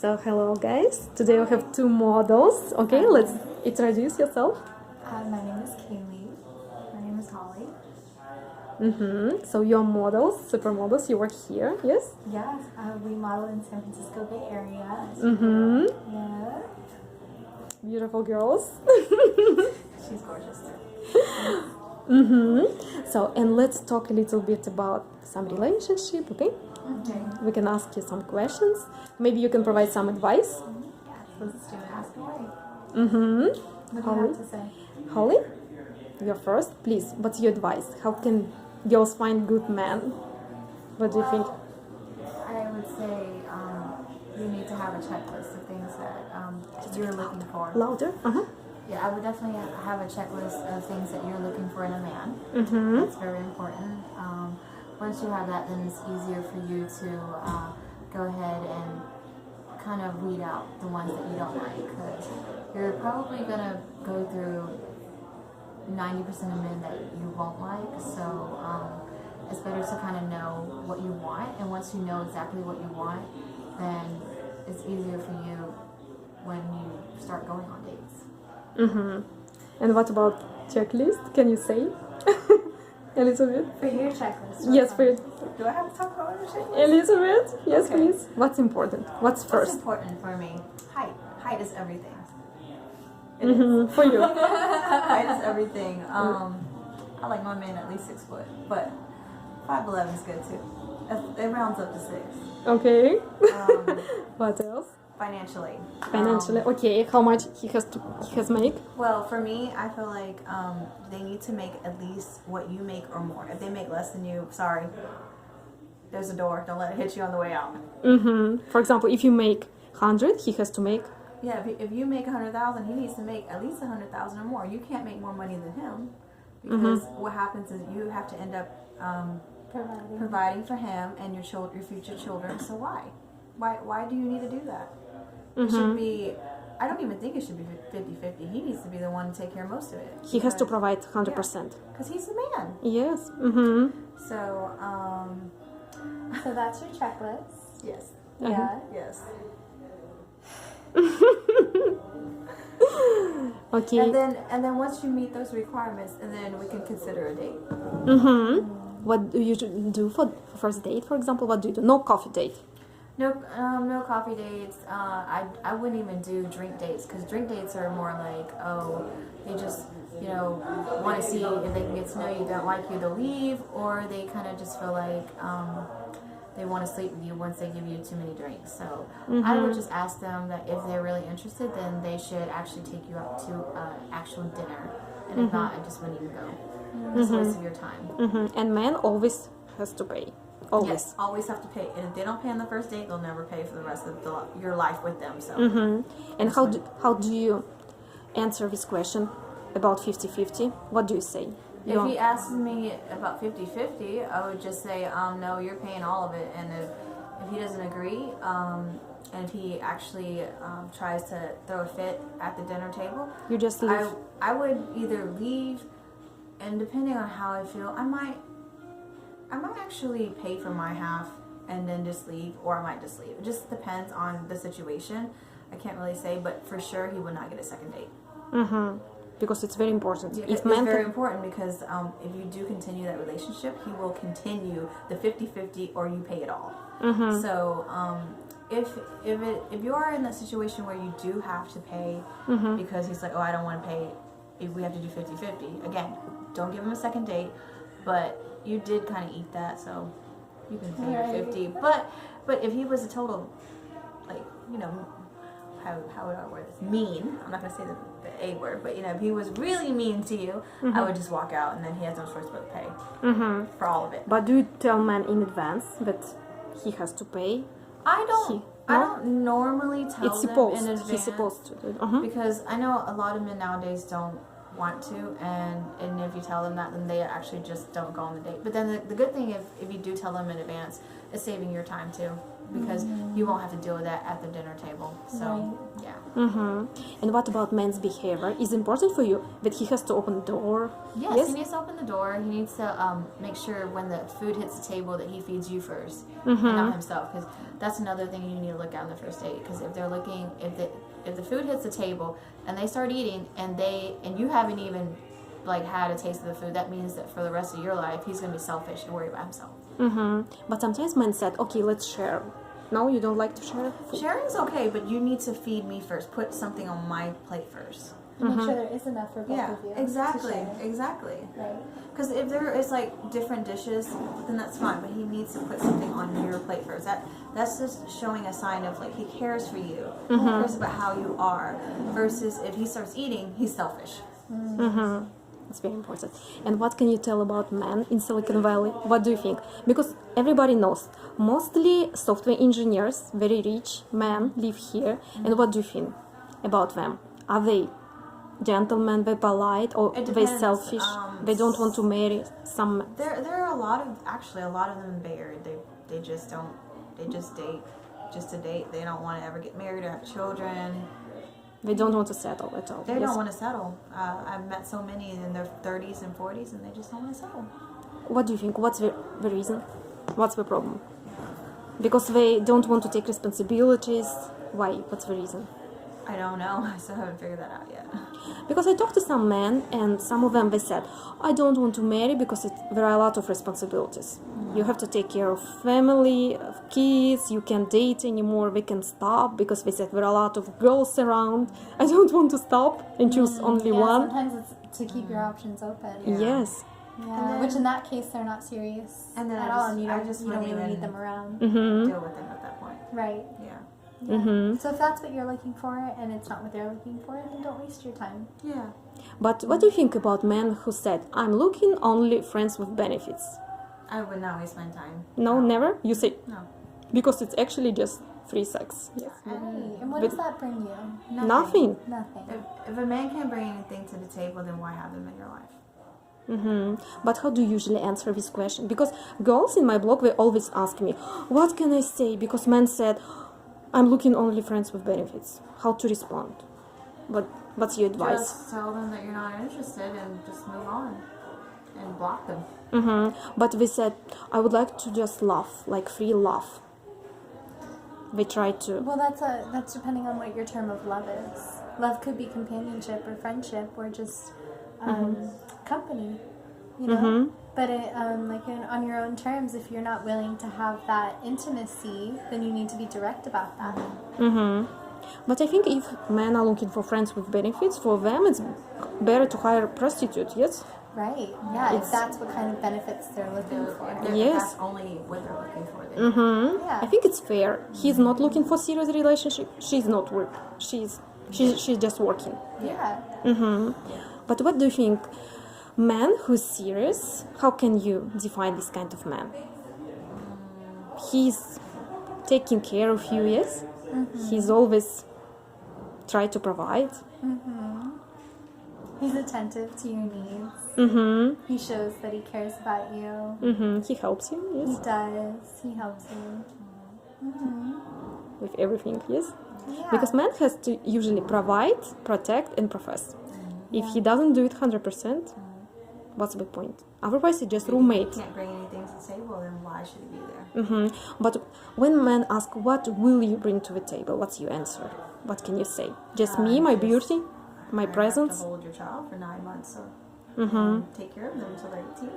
So hello guys, today we have two models. Okay, let's introduce yourself. My name is Kaylee. My name is Holly. So you're models, supermodels, you work here, yes? Yes, we model in San Francisco Bay Area. Yeah. Beautiful girls. She's gorgeous. So, and let's talk a little bit about some relationship, okay? Okay. We can ask you some questions. Maybe you can provide some advice. Yes, let's do it. Ask away. What do you Holly? have to say? Holly, you're first. Please, what's your advice? How can girls find good men? What do you think? I would say you need to have a checklist of things that you're looking for. Louder? Yeah, I would definitely have a checklist of things that you're looking for in a man. That's very important. Once you have that, then it's easier for you to go ahead and kind of weed out the ones that you don't like, because you're probably going to go through 90% of men that you won't like. So it's better to kind of know what you want, and once you know exactly what you want, then it's easier for you when you start going on dates. And what about checklist? Can you say a little bit? For your checklist? Yes, for you. Do I have to talk about your checklist? A little bit. Yes, Okay. please. What's important? What's What's first? important for me? Height. Height is everything. It is. For you. Height is everything. I like my man at least 6 foot, but 5'11" is good too. It rounds up to 6. Okay. Um, What else? Financially. Financially. Okay. How much he has make? Well, for me, I feel like they need to make at least what you make or more. If they make less than you, sorry, there's a door. Don't let it hit you on the way out. For example, if you make 100, he has to make. Yeah, if you make 100,000, he needs to make at least 100,000 or more. You can't make more money than him, because what happens is you have to end up providing for him and your future children. So why do you need to do that? It should be. I don't even think it should be 50-50. He needs to be the one to take care of most of it. He has to provide 100%. Because he's the man. Yes. So So that's your checklist. yes, Yeah. yes. Okay. And then once you meet those requirements, and then we can consider a date. What do you do for first date, for example? What do you do? No coffee date. No coffee dates. I wouldn't even do drink dates, because drink dates are more like, oh, they just want to see if they can get to know you, don't like you, they'll leave, or they kind of just feel like they want to sleep with you once they give you too many drinks. So I would just ask them that if they're really interested, then they should actually take you out to actual dinner, and if not, I just wouldn't even go. It's a waste of your time. And man always has to pay. Always. Yes, always have to pay. And if they don't pay on the first date, they'll never pay for the rest of your life with them. So. And how do you answer this question about 50-50? What do you say? If he asks me about 50-50, I would just say, no, you're paying all of it. And if he doesn't agree, and if he actually tries to throw a fit at the dinner table, You just leave. I would either leave, and depending on how I feel, I might actually pay for my half and then just leave, or I might just leave. It just depends on the situation. I can't really say, but for sure he would not get a second date. Because it's very important. Yeah, If it's men very can- important, because if you do continue that relationship, he will continue the 50-50, or you pay it all. So if you are in that situation where you do have to pay, because he's like, oh, I don't want to pay, if we have to do 50-50, again, don't give him a second date, but you did kind of eat that, so you can pay your 50. But if he was a total, like, how would I word this? Mean. I'm not gonna say the A word, but if he was really mean to you, I would just walk out, and then he has no choice but to pay for all of it. But do you tell man in advance that he has to pay? I don't normally tell It's them supposed. in advance. He's supposed to do it. Because I know a lot of men nowadays don't want to, and if you tell them that, then they actually just don't go on the date. But then the good thing, if you do tell them in advance, is saving your time too, because you won't have to deal with that at the dinner table. So, yeah. And what about man's behavior? Is it important for you that he has to open the door? Yes, he needs to open the door. He needs to make sure when the food hits the table that he feeds you first, and not himself. Because that's another thing you need to look at on the first date. Because if they're looking, if the food hits the table and they start eating and you haven't even like had a taste of the food, that means that for the rest of your life he's gonna be selfish and worry about himself. But sometimes men said, okay, let's share. No, you don't like to share food? Sharing's okay, but you need to feed me first. Put something on my plate first. Make sure there is enough for both of you. Exactly. Right. Because if there is like different dishes, then that's fine. But he needs to put something on your plate first. That's just showing a sign of like he cares for you, he cares about how you are. Versus if he starts eating, he's selfish. It's very important. And what can you tell about men in Silicon Valley? What do you think? Because everybody knows, mostly software engineers, very rich men live here. And what do you think about them? Are they gentlemen, they polite, or they selfish? They don't want to marry some. There are a lot of them in the Bay Area. They just don't. They just date, just to date. They don't want to ever get married or have children. They don't want to settle at all. They don't want to settle. I've met so many in their 30s and 40s, and they just don't want to settle. What do you think? What's the reason? What's the problem? Because they don't want to take responsibilities. Why? What's the reason? I don't know. I still haven't figured that out yet. Because I talked to some men, and some of them they said, I don't want to marry because there are a lot of responsibilities. You have to take care of family, of kids, you can't date anymore, we can stop, because they said there are a lot of girls around. I don't want to stop and choose only one. Sometimes it's to keep your options open. Yes. Yeah, which in that case they're not serious And then at all, and you don't wouldn't really even need them around. deal with them at that point. Right. Yeah. So if that's what you're looking for and it's not what they're looking for, then don't waste your time. Yeah. But what do you think about men who said, I'm looking only friends with benefits? I would not waste my time. No, never? You say, No. because it's actually just free sex. Yes. Right. And what does that bring you? Nothing. Nothing. If a man can't bring anything to the table, then why have them in your life? But how do you usually answer this question? Because girls in my blog, they always ask me, what can I say? Because men said, I'm looking only friends with benefits. How to respond? What's your advice? Just tell them that you're not interested and just move on and block them. But they said, I would like to just love, like free love. They try to. Well, that's depending on what your term of love is. Love could be companionship or friendship or just company, you know. But on your own terms, if you're not willing to have that intimacy, then you need to be direct about that. But I think if men are looking for friends with benefits, for them it's better to hire a prostitute, yes? Right, yeah, if that's what kind of benefits they're looking for. Yes. That's only what they're looking for. Then. Yeah. I think it's fair. He's not looking for serious relationship. She's not work. She's just working. Yeah. But what do you think? Man who's serious, how can you define this kind of man? He's taking care of you, yes? He's always try to provide. He's attentive to your needs. He shows that he cares about you. He helps you, He yes? does. He helps you. With everything, yes? Yeah. Because man has to usually provide, protect, and profess. If he doesn't do it 100%, what's the point? Otherwise, it's just roommate. If he can't bring anything to the table, then why should he be there? But when men ask, what will you bring to the table? What's your answer? What can you say? Just me, my beauty, my presence? Have to hold your child for 9 months, so and take care of them until they're 18.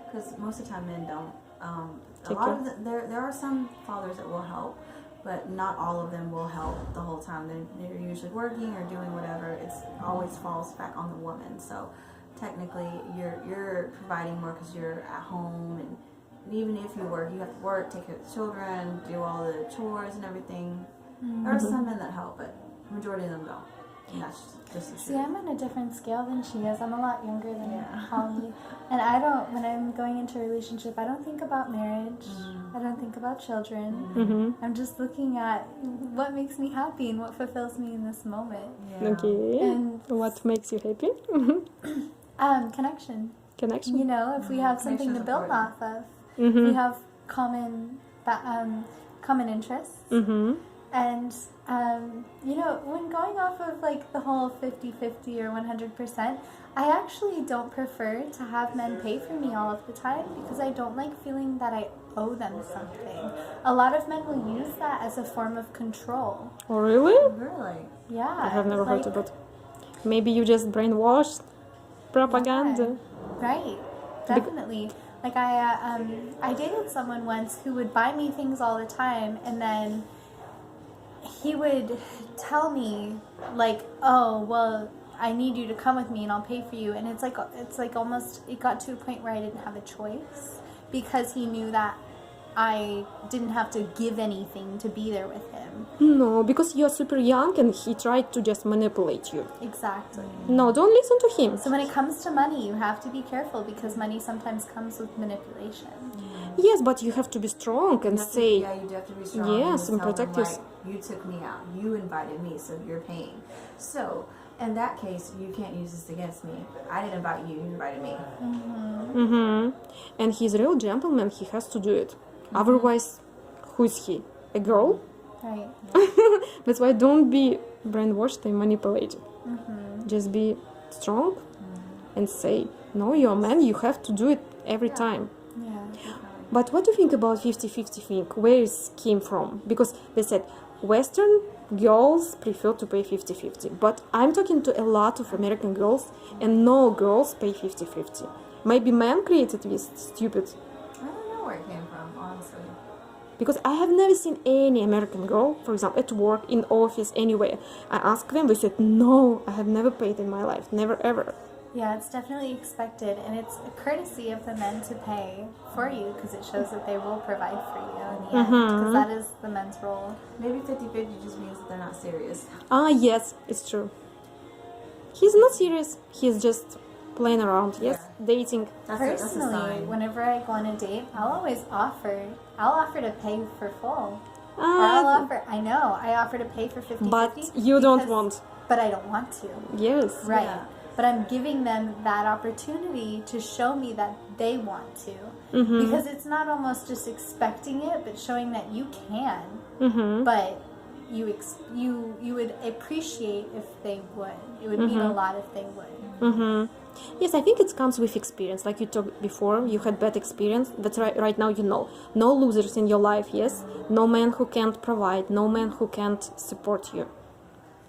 Because most of the time men don't. There are some fathers that will help, but not all of them will help the whole time. They're usually working or doing whatever. It's always falls back on the woman. So technically, you're providing more because you're at home, and even if you work, you have to work, take care of the children, do all the chores and everything. There are some men that help, but the majority of them don't. And that's just the truth. See, I'm on a different scale than she is. I'm a lot younger than Yeah. Holly. And when I'm going into a relationship, I don't think about marriage. I don't think about children. I'm just looking at what makes me happy and what fulfills me in this moment. Yeah. Okay. And What makes you happy? connection. Connection? You know, if we have something to Connection's build important. off of, if we have common common interests. Mm-hmm. And, you know, when going off of like the whole 50-50 or 100%, I actually don't prefer to have men pay for me all of the time because I don't like feeling that I owe them something. A lot of men will use that as a form of control. Oh, really? Really? Yeah. I have never heard like, about it. Maybe you just brainwashed propaganda. Yeah, right. Definitely. Like I dated someone once who would buy me things all the time, and then he would tell me like, "Oh, well, I need you to come with me and I'll pay for you." And it's like almost it got to a point where I didn't have a choice because he knew that I didn't have to give anything to be there with him. No, because you're super young and he tried to just manipulate you. Exactly. No, don't listen to him. So when it comes to money, you have to be careful because money sometimes comes with manipulation. Yes, but you have to be strong and say, yeah, you do have to be strong. yes, and tell them, protect like, yourself. you took me out. You invited me, so you're paying. So in that case, you can't use this against me. I didn't invite you. You invited me. Mm-hmm. And he's a real gentleman. He has to do it. Otherwise, who is he? A girl? Right. That's why don't be brainwashed and manipulated. Just be strong and say, no, you're a man, you have to do it every time. Yeah. But what do you think about 50-50 thing? Where it came from? Because they said Western girls prefer to pay 50-50. But I'm talking to a lot of American girls and no girls pay 50-50. Maybe men created this stupid. I don't know where it came from, honestly. Because I have never seen any American girl, for example, at work, in office, anywhere. I asked them, they said, no, I have never paid in my life. Never, ever. Yeah, it's definitely expected, and it's a courtesy of the men to pay for you because it shows that they will provide for you in the end, because that is the men's role. Maybe 50-50 just means that they're not serious. Ah, yes, it's true. He's not serious. He's just playing around, yes, dating. That's a Personally, sign. whenever I go on a date, I'll offer to pay for full. Or I'll offer to pay for 50-50. But you don't want. But I don't want to. Yes. Right. Yeah. But I'm giving them that opportunity to show me that they want to. Because it's not almost just expecting it, but showing that you can. But you would appreciate if they would. It would mean a lot if they would. Yes, I think it comes with experience. Like you talked before, you had bad experience. That's right now you know. No losers in your life, yes? No man who can't provide, no man who can't support you.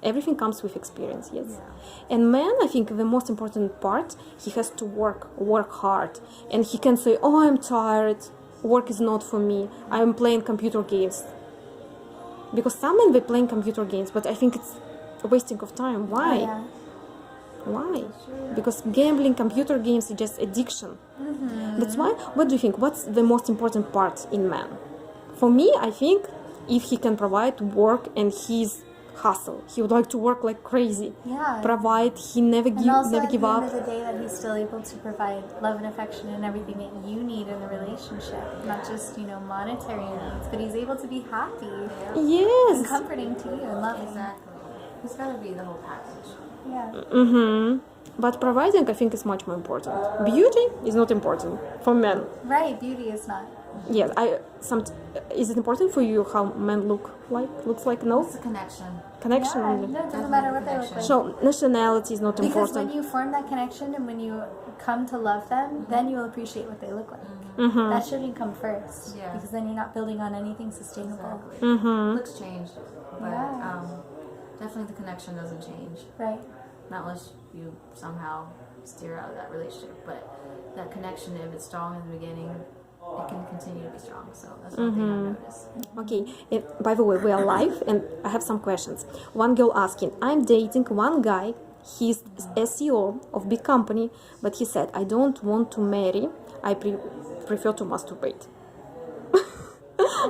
Everything comes with experience, yes. Yeah. And man, I think the most important part, he has to work hard. And he can say, oh, I'm tired, work is not for me, I'm playing computer games. Because some men, they playing computer games, but I think it's a wasting of time. Why? Yeah. Why? Because gambling, computer games is just addiction. That's why, what do you think? What's the most important part in man? For me, I think if he can provide work and he's hustle. He would like to work like crazy. Yeah. Provide. He never give up. And also at the end of the day that he's still able to provide love and affection and everything that you need in a relationship. Not just, monetary needs, but he's able to be happy. Yes. And comforting to you and loving. Exactly. He's got to be the whole package. Yeah. But providing, I think, is much more important. Beauty is not important for men. Right. Beauty is not. Yes. Is it important for you how men looks like? No. It's a connection. Connection. Yeah, only. no, it doesn't matter what they look like. So nationality is not Because important. when you form that connection and when you come to love them, then you'll appreciate what they look like. That shouldn't come first. Yeah. Because then you're not building on anything sustainable. Exactly. Looks change, but definitely the connection doesn't change. Right. Not unless you somehow steer out of that relationship. But that connection, if it's strong in the beginning, it can continue to be strong. So that's one thing I've noticed. Okay, by the way, we are live and I have some questions. One girl asking, I'm dating one guy, he's CEO of big company, but he said, I don't want to marry, I prefer to masturbate.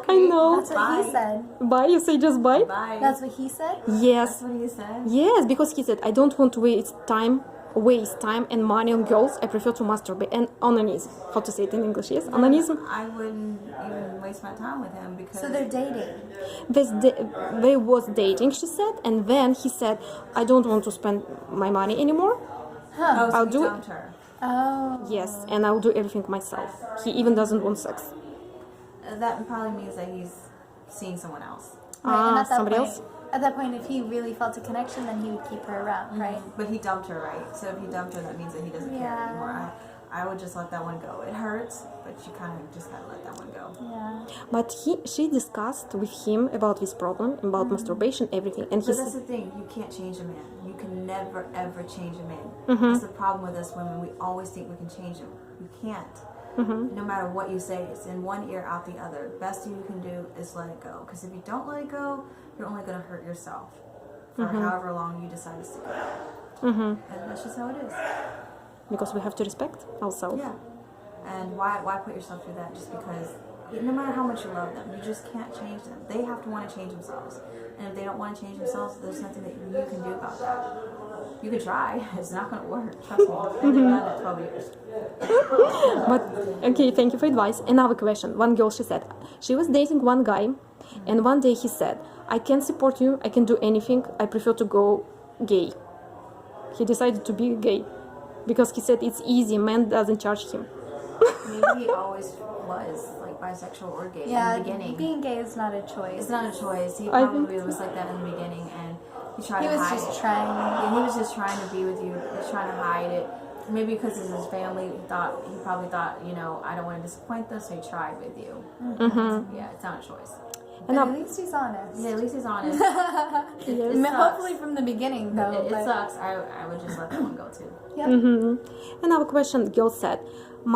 I know. That's what he said. Bye, you say just bye? Bye. That's what he said? Yes. That's what he said? Yes, because he said, I don't want to waste time and money on girls, I prefer to masturbate. And onanism. How to say it in English, yes? Onanism? I wouldn't even waste my time with him because... So they're dating. They was dating, she said, and then he said, I don't want to spend my money anymore. Oh, so I'll he do it. dumped her. Oh. Yes, and I'll do everything myself. He even doesn't want sex. That probably means that he's seeing someone else. Right, and Somebody else? at that point, if he really felt a connection, then he would keep her around, right? But he dumped her, right? So if he dumped her, that means that he doesn't care Yeah. anymore. I would just let that one go. It hurts, but you kind of just gotta let that one go. Yeah. But she discussed with him about this problem, about masturbation, everything, and he But that's said, the thing, you can't change a man. You can never ever change a man. Mm-hmm. That's the problem with us women. We always think we can change him. You can't. Mm-hmm. No matter what you say, it's in one ear, out the other. Best thing you can do is let it go. Because if you don't let it go, you're only going to hurt yourself for however long you decide to stick it out. And that's just how it is. because we have to respect ourselves. Yeah. And why put yourself through that just because, no matter how much you love them, you just can't change them. They have to want to change themselves. And if they don't want to change themselves, there's nothing that you can do about that. You can try. It's not going to work. Trust me. I've been doing it 12 years. But okay, thank you for advice. Another question. One girl, she said she was dating one guy, and one day he said, "I can support you. I can do anything. I prefer to go gay." He decided to be gay because he said it's easy. Man doesn't charge him. Maybe he always was like bisexual or gay in Yeah, the beginning. being gay is not a choice. It's not a choice. He I think probably was like that in the beginning, and he tried He to was hide just it. trying. Yeah, he was just trying to be with you. He was trying to hide it. Maybe because it's his family, he probably thought, I don't want to disappoint them, so he tried with you. Yeah, it's not a choice. And But at least he's honest. Yeah, at least he's honest. Hopefully from the beginning, though. It but- sucks. I would just let that one go too. Yep. Another question. Girl said,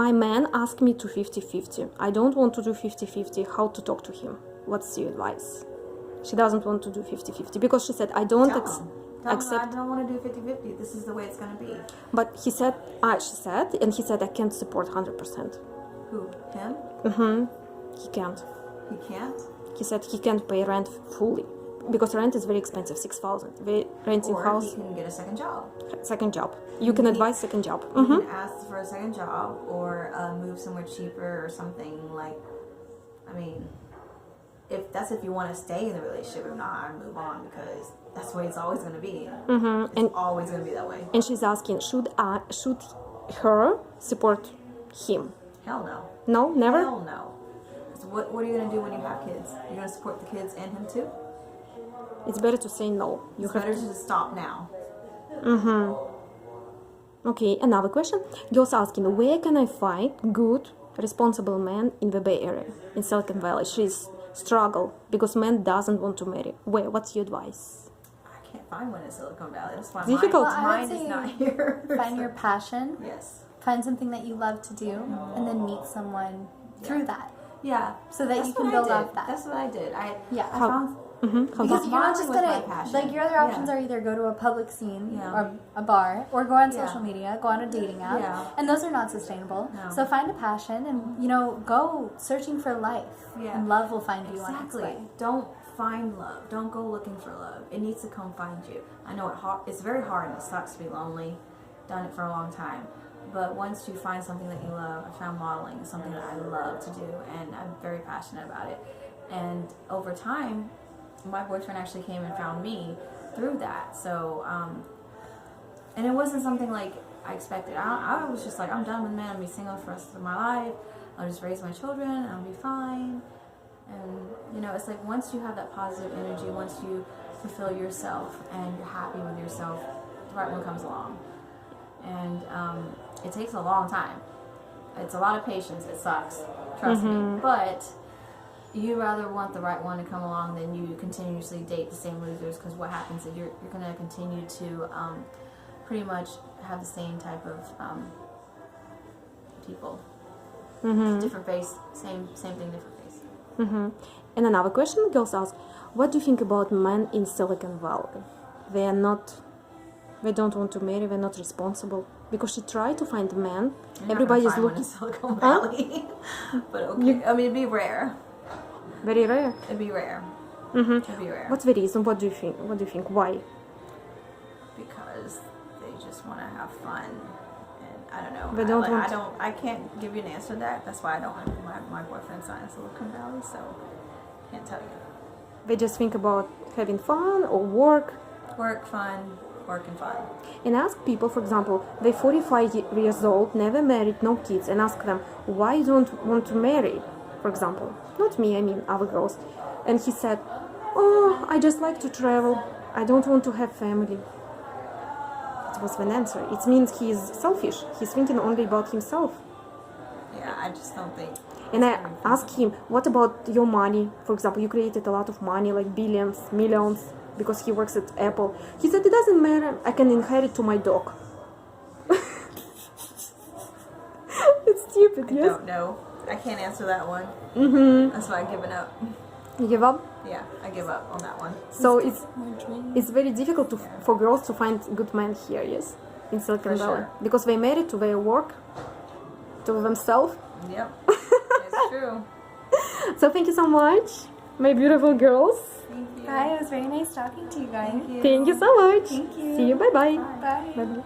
"My man asked me to 50-50. I don't want to do 50-50. How to talk to him? What's your advice?" She doesn't want to do 50-50 because she said, "I don't Tell him. Tell him accept." I don't want to do 50-50. This is the way it's going to be. But he said, he said, "I can't support 100%. Who? Him? He can't. He can't? He said he can't pay rent fully because rent is very expensive, 6,000. Renting Or house, he can get a second job. second job. You can advise second job. You can ask for a second job or move somewhere cheaper or something like. I mean, if you want to stay in the relationship, if not, I move on because that's the way it's always going to be. It's always going to be that way. And she's asking, should her support him? Hell no. No, never. Hell no. So what are you going to do when you have kids? You're going to support the kids and him too? It's better to say no. You It's have better to. to just stop now. Okay, another question. Girls asking, where can I find good, responsible man in the Bay Area, in Silicon Valley? She's struggle because man doesn't want to marry. Where? What's your advice? I can't find one in Silicon Valley. That's why Difficult. Well, I mine would is say not here. Find your passion. Yes. Find something that you love to do, and then meet someone through that. Yeah. So that That's you can what I build did. off that. That's what I did. I How- found Because you're not just modeling was gonna my passion. like your other options Yeah. are either go to a public scene Yeah. or a bar or go on Yeah. social media, go on a dating app, Yeah. and those are not sustainable. No. So find a passion and go searching for life, Yeah. and love will find you on its Exactly. way. Don't find love. Don't go looking for love. It needs to come find you. I know it's very hard and it sucks to be lonely. Done it for a long time. But once you find something that you love, I found modeling is something that I love to do and I'm very passionate about it. And over time, my boyfriend actually came and found me through that. So, and it wasn't something like I expected. I was just like, I'm done with men. I'll be single for the rest of my life. I'll just raise my children and I'll be fine. And, it's like once you have that positive energy, once you fulfill yourself and you're happy with yourself, the right one comes along. And it takes a long time. It's a lot of patience. It sucks. Trust me. But you rather want the right one to come along than you continuously date the same losers, because what happens is you're going to continue to pretty much have the same type of people. Different face, same thing, different face. And another question, girls ask, what do you think about men in Silicon Valley? They don't want to marry, they're not responsible. Because she tried to find a man, everybody's Find one looking. in Silicon Valley. But okay, I mean, it'd be rare. Very rare. It'd be rare. It'd be rare. What's the reason? What do you think? Why? Because they just want to have fun, and I don't know. They don't want I can't give you an answer to that. That's why I don't have my boyfriend's not in Silicon Valley, so can't tell you. They just think about having fun or work. Work, fun, work and fun. And ask people, for example, they're 45 years old, never married, no kids, and ask them, why you don't want to marry, for example. Not me, I mean other girls. And he said, "Oh, I just like to travel. I don't want to have family." It was an answer. It means he is selfish. He's thinking only about himself. Yeah, I just don't think. And I asked him, what about your money? For example, you created a lot of money, like billions, millions, because he works at Apple. He said, it doesn't matter. I can inherit to my dog. It's stupid, I yes? don't know. I can't answer that one. Mm-hmm. That's why I've given up. You give up? Yeah, I give up on that one. So it's very difficult for girls to find good men here, yes, in Silicon For Valley, sure. because they married to their work, to themselves. Yep, it's true. So thank you so much, my beautiful girls. Thank you. Hi, it was very nice talking to you guys. Thank you. Thank you so much. Thank you. See you. Bye bye. Bye. Bye bye.